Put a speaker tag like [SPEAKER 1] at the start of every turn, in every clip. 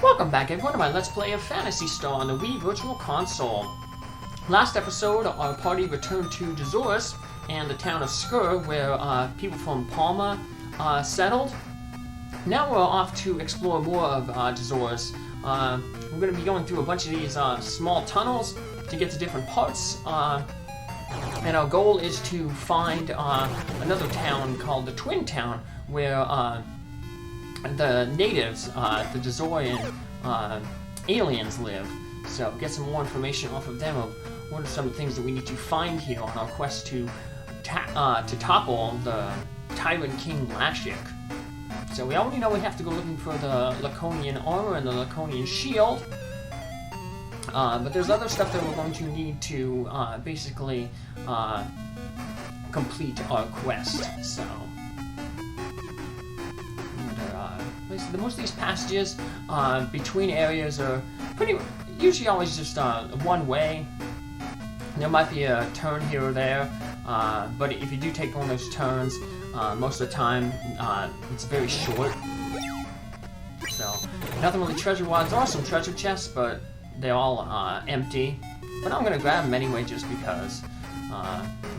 [SPEAKER 1] Welcome back everyone to my Let's Play of Phantasy Star on the Wii Virtual Console. Last episode, our party returned to Dazorus and the town of Skur, where people from Palma settled. Now we're off to explore more of Dazorus. We're going to be going through a bunch of these small tunnels to get to different parts. And our goal is to find another town called the Twin Town, where the natives, the Dazorian aliens live. So get some more information off of them of what are some of the things that we need to find here on our quest to topple the Tyrant King Lashik. So we already know we have to go looking for the Laconian armor and the Laconian shield. But there's other stuff that we're going to need to basically complete our quest. So most of these passages between areas are usually always just one way. There might be a turn here or there, but if you do take one of those turns, most of the time it's very short. So nothing really treasure-wise. There are some treasure chests, but they're all empty. But I'm gonna grab them anyway, just because.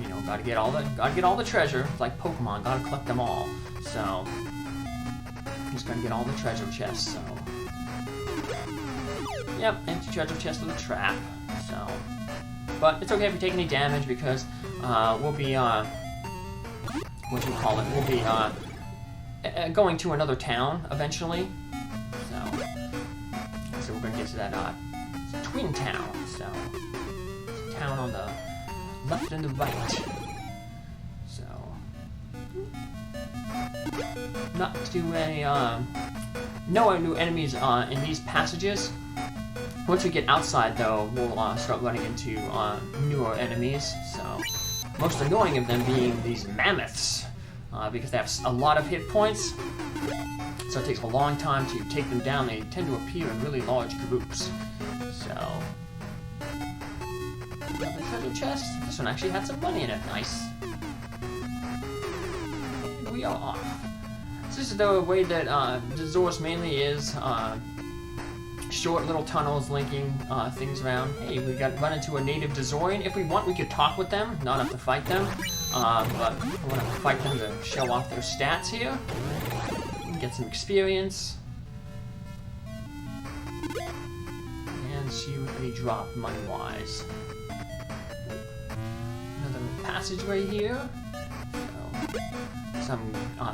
[SPEAKER 1] You know, gotta get all the treasure. It's like Pokemon, gotta collect them all. So I'm just gonna get all the treasure chests. So yep, empty treasure chest with a trap. So, but it's okay if we take any damage because we'll be we'll be going to another town eventually. So we're gonna get to that Twin Town. So it's a town on the left and the right. So not too many no new enemies in these passages. Once we get outside though, we'll start running into newer enemies. So most annoying of them being these mammoths, because they have a lot of hit points. So it takes a long time to take them down. They tend to appear in really large groups. So another treasure chest. This one actually had some money in it. Nice. And we are off. So this is the way that Dazorus mainly is. Short little tunnels linking things around. Hey, we run into a native Dazorian. If we want, we could talk with them. Not have to fight them. But we want to fight them to show off their stats here. Get some experience. And see what they drop money-wise. Another passageway here. So, some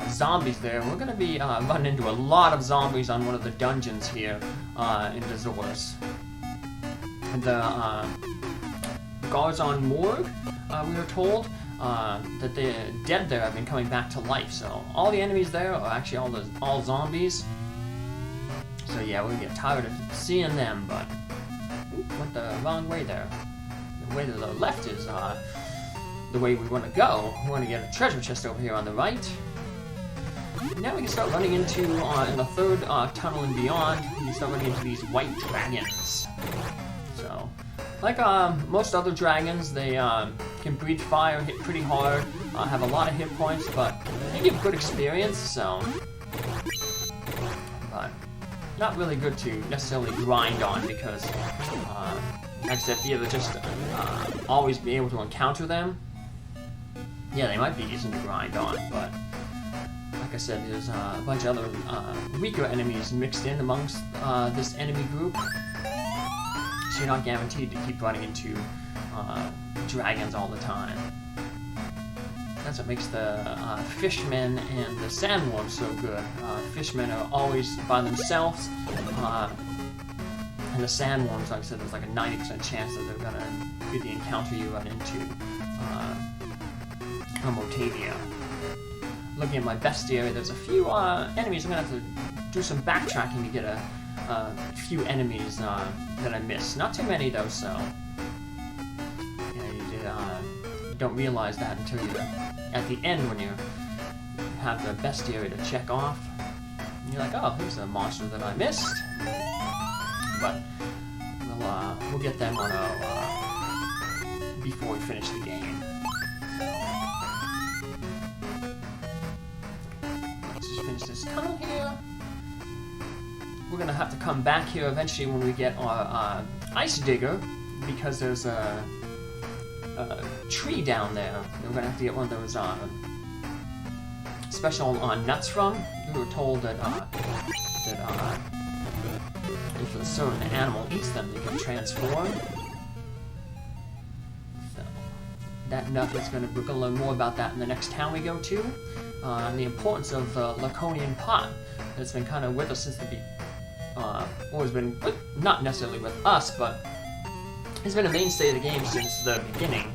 [SPEAKER 1] zombies there. We're going to be running into a lot of zombies on one of the dungeons here in Dazorus. The guards on Morgue, we were told, that the dead there have been coming back to life. So all the enemies there are actually all zombies. So yeah, we're gonna get tired of seeing them, but went the wrong way there. The way to the left is the way we want to go. We want to get a treasure chest over here on the right. Now we can start running into, in the third tunnel and beyond, we can start running into these white dragons. So, like most other dragons, they can breathe fire, hit pretty hard, have a lot of hit points, but they give good experience, so. But not really good to necessarily grind on because, like I said, if you ever just always be able to encounter them, yeah, they might be decent to grind on, but like I said, there's a bunch of other weaker enemies mixed in amongst this enemy group. So you're not guaranteed to keep running into dragons all the time. That's what makes the fishmen and the sandworms so good. Fishmen are always by themselves, and the sandworms, like I said, there's like a 90% chance that they're gonna be the encounter you run into Motavia. Looking at my bestiary, there's a few enemies. I'm gonna have to do some backtracking to get a few enemies that I missed. Not too many though, so yeah, you don't realize that until you're at the end when you have the bestiary to check off. And you're like, oh, here's a monster that I missed. But we'll get them on our before we finish the game. Let's just finish this tunnel here. we're gonna have to come back here eventually when we get our ice digger, because there's a tree down there. We're gonna have to get one of those special nuts from. We were told that if a certain animal eats them, they can transform. So that nut is we're gonna learn more about that in the next town we go to, and the importance of the Laconian pot that's been kind of with us since the always been not necessarily with us, but it's been a mainstay of the game since the beginning.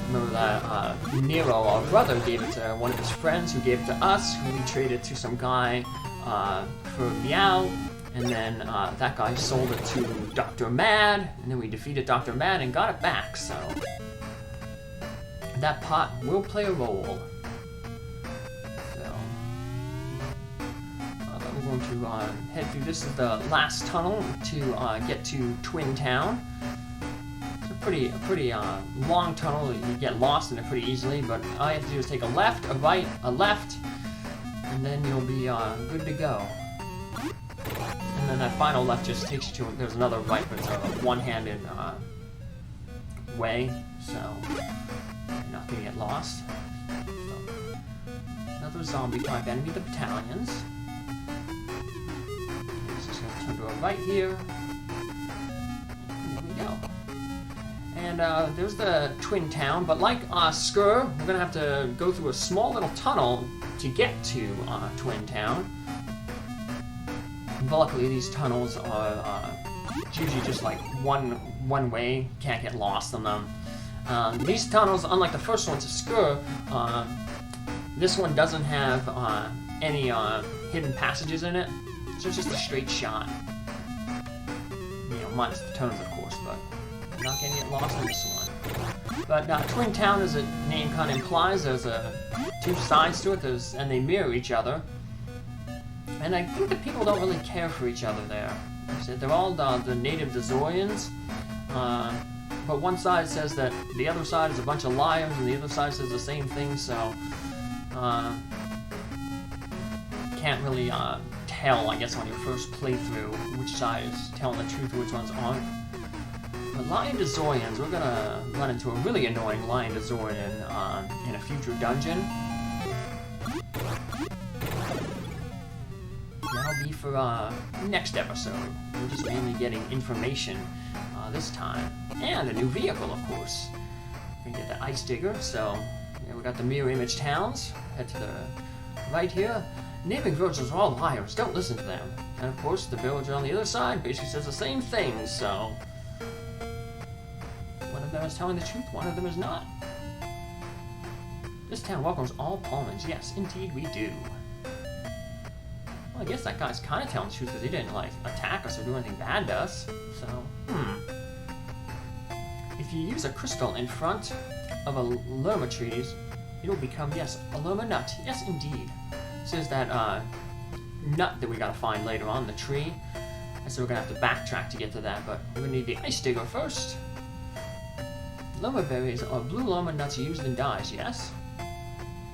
[SPEAKER 1] Remember that Nero, our brother, gave it to one of his friends, who gave it to us, who we traded to some guy for Meow, and then that guy sold it to Dr. Mad, and then we defeated Dr. Mad and got it back, so that pot will play a role. So we're going to head through. This is the last tunnel to get to Twin Town. A pretty long tunnel. You get lost in it pretty easily, but all you have to do is take a left, a right, a left, and then you'll be good to go. And then that final left just takes you to, there's another right, but it's a one-handed way, so you're not going to get lost. So, another zombie-type enemy, the battalions. Just going to turn to a right here. There we go. And there's the Twin Town, but like Skur, we're going to have to go through a small little tunnel to get to Twin Town. But luckily these tunnels are usually just like one way, can't get lost in them. These tunnels, unlike the first one to Skur, this one doesn't have any hidden passages in it, so it's just a straight shot. You know, minus the turns, of course, but not gonna get lost in this one. But Twin Town, as the name kind of implies, there's two sides to it, and they mirror each other. And I think that people don't really care for each other there. Like I said, they're all the native Dazorians, but one side says that the other side is a bunch of liars, and the other side says the same thing, so can't really tell, I guess, on your first playthrough which side is telling the truth and which ones aren't. But Lion Dazorians, we're gonna run into a really annoying Lion Dazorian in a future dungeon. That'll be for next episode. We're just mainly getting information this time. And a new vehicle, of course. We can get the Ice Digger, so yeah, we got the mirror image towns. Head to the right here. Neighboring villagers are all liars, don't listen to them. And of course, the villager on the other side basically says the same thing, so one of them is telling the truth, one of them is not. This town welcomes all Palmans. Yes, indeed we do. Well, I guess that guy's kind of telling the truth because he didn't, like, attack us or do anything bad to us. So, If you use a crystal in front of a Lerma trees, it'll become, yes, a Lerma nut. Yes, indeed. This is that nut that we gotta find later on the tree. And so we're gonna have to backtrack to get to that, but we're gonna need the Ice Digger first. Lerma berries are blue Lerma nuts used in dyes, yes?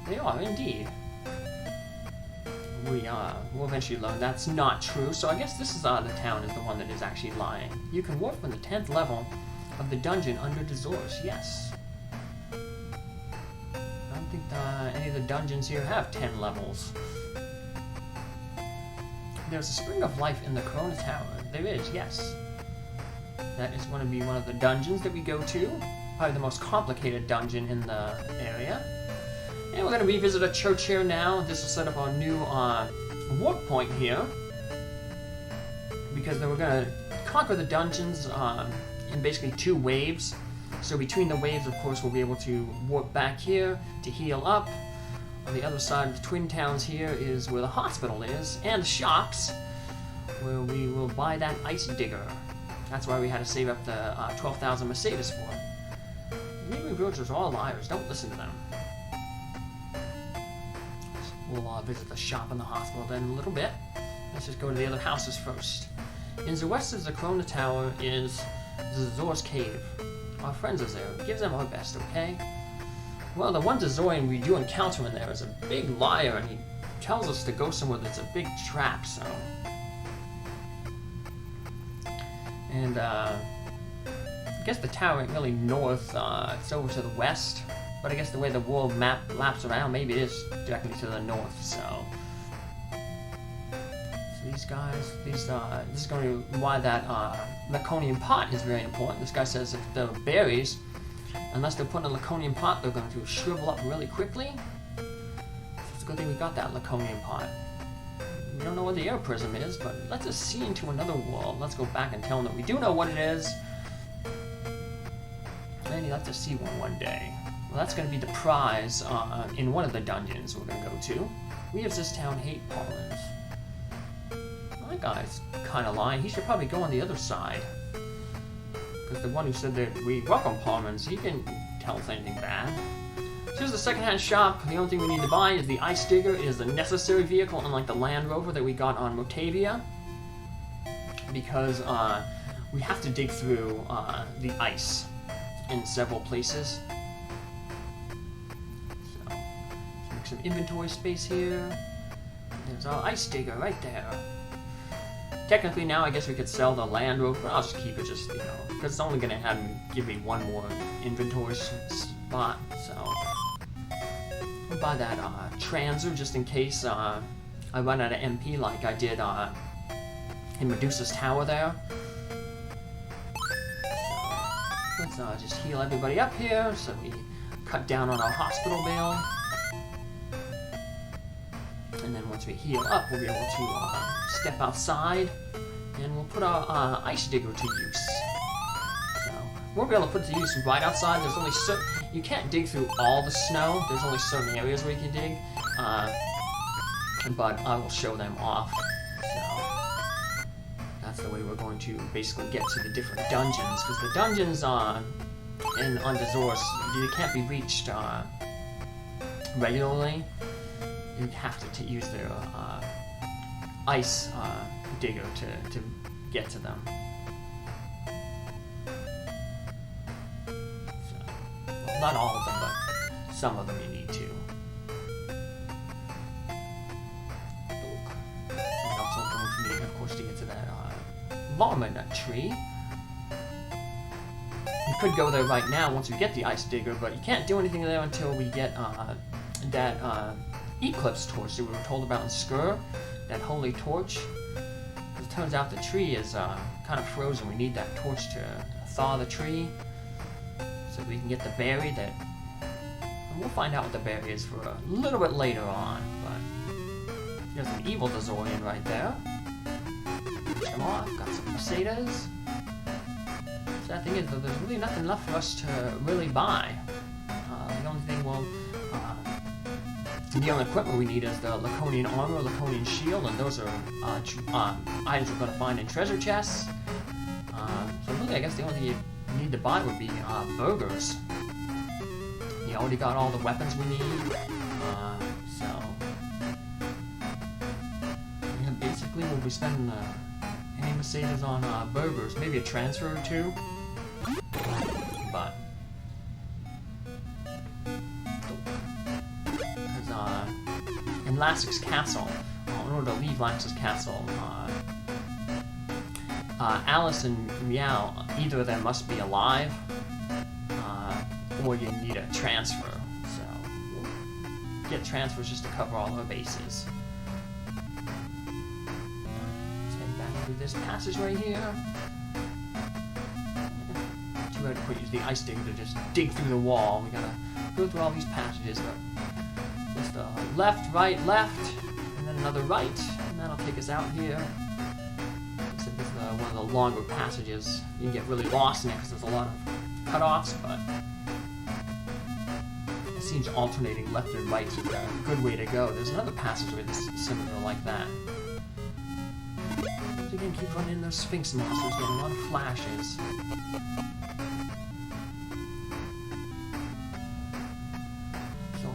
[SPEAKER 1] They are, indeed. We'll eventually learn that's not true, so I guess this is the town is the one that is actually lying. You can warp from the 10th level of the dungeon under Dazors, yes. I don't think any of the dungeons here have 10 levels. There's a Spring of Life in the Corona Tower. There is, yes. That is going to be one of the dungeons that we go to. Probably the most complicated dungeon in the area. And we're going to revisit a church here now. This will set up our new warp point here. Because then we're going to conquer the dungeons in basically 2 waves. So between the waves, of course, we'll be able to warp back here to heal up. On the other side of the Twin Towns here is where the hospital is, and the shops, where we will buy that Ice Digger. That's why we had to save up the 12,000 Mercedes for it. Neighboring villagers are all liars, don't listen to them. We'll visit the shop and the hospital then in a little bit. Let's just go to the other houses first. In the west of the Corona Tower is Zazor's Cave. Our friends are there. Give them our best, okay? Well, the one Dazorian we do encounter in there is a big liar, and he tells us to go somewhere that's a big trap, so And I guess the tower ain't really north, it's over to the west. But I guess the way the world map laps around, maybe it is directly to the north, so these guys, this is going to be why that Laconian pot is very important. This guy says if the berries, unless they're put in a Laconian pot, they're going to shrivel up really quickly. So it's a good thing we got that Laconian pot. We don't know what the air prism is, but let's us see into another world. Let's go back and tell him that we do know what it is. And he'd like to see one day. Well, that's going to be the prize in one of the dungeons we're going to go to. We as this town hate Pollens. That guy's kind of lying. He should probably go on the other side. Because the one who said that we welcome Pollens, he didn't tell us anything bad. So here's the secondhand shop. The only thing we need to buy is the Ice Digger. It is the necessary vehicle, unlike the Land Rover that we got on Motavia. Because we have to dig through the ice in several places. So, let's make some inventory space here. There's our Ice Digger right there. Technically now I guess we could sell the Land Rover, but I'll just keep it just, you know, because it's only going to give me one more inventory spot, so I'll buy that Transer just in case I run out of MP like I did in Medusa's Tower there. So let's just heal everybody up here so we cut down on our hospital bill. And then once we heal up, we'll be able to step outside, and we'll put our Ice Digger to use. So we'll be able to put it to use right outside. There's only you can't dig through all the snow. There's only certain areas where you can dig, but I will show them off. So that's the way we're going to basically get to the different dungeons, because the dungeons on Dazorus, they can't be reached regularly. You have to use their Ice Digger to get to them. So, well, not all of them, but some of them you need to. And also going to need, of course, to get to that Llama Nut tree. You could go there right now once we get the Ice Digger, but you can't do anything there until we get that Eclipse torch that we were told about in Skur, that holy torch. It turns out the tree is kind of frozen. We need that torch to thaw the tree so we can get the berry that. And we'll find out what the berry is for a little bit later on. But there's an evil Dazorian right there. Push him off. Got some Crusaders. So that thing is, though, there's really nothing left for us to really buy. The only thing the only equipment we need is the Laconian armor, Laconian shield, and those are items we're going to find in treasure chests. So really, I guess the only thing you need to buy would be burgers. You already got all the weapons we need, so yeah, basically we'll be spending any Mercedes on burgers, maybe a transfer or two, but. In Lassic's castle, in order to leave Lassic's castle, Alice and Meow, either of them must be alive, or you need a transfer. So we'll get transfers just to cover all our bases. Let's head back through this passage right here. Too bad we use the Ice Digger to just dig through the wall. We gotta go through all these passages, but just left, right, left, and then another right, and that'll take us out here. So this is one of the longer passages. You can get really lost in it because there's a lot of cutoffs, but it seems alternating left and right is a good way to go. There's another passageway that's similar like that. So again, keep running in those Sphinx monsters, getting a lot of flashes.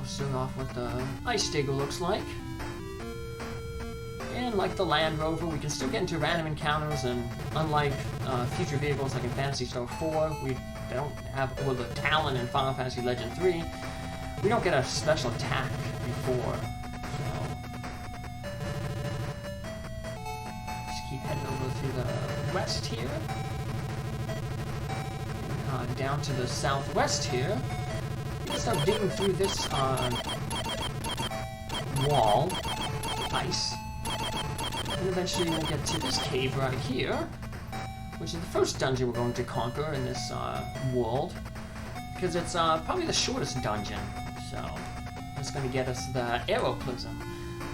[SPEAKER 1] Start off what the Ice Digger looks like. And like the Land Rover, we can still get into random encounters, and unlike future vehicles like in Phantasy Star 4, we don't have, or the Talon in Final Fantasy Legend 3, we don't get a special attack before. So just keep heading over to the west here. down to the southwest here. Start digging through this wall, ice, and eventually we'll get to this cave right here, which is the first dungeon we're going to conquer in this world, because it's probably the shortest dungeon. So it's going to get us the arrow prism.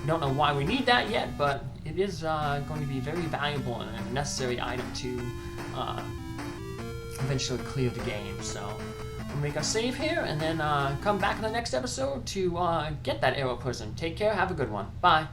[SPEAKER 1] Don't know why we need that yet, but it is going to be very valuable and a necessary item to eventually clear the game. So we'll make our save here and then come back in the next episode to get that arrow prism. Take care, have a good one. Bye.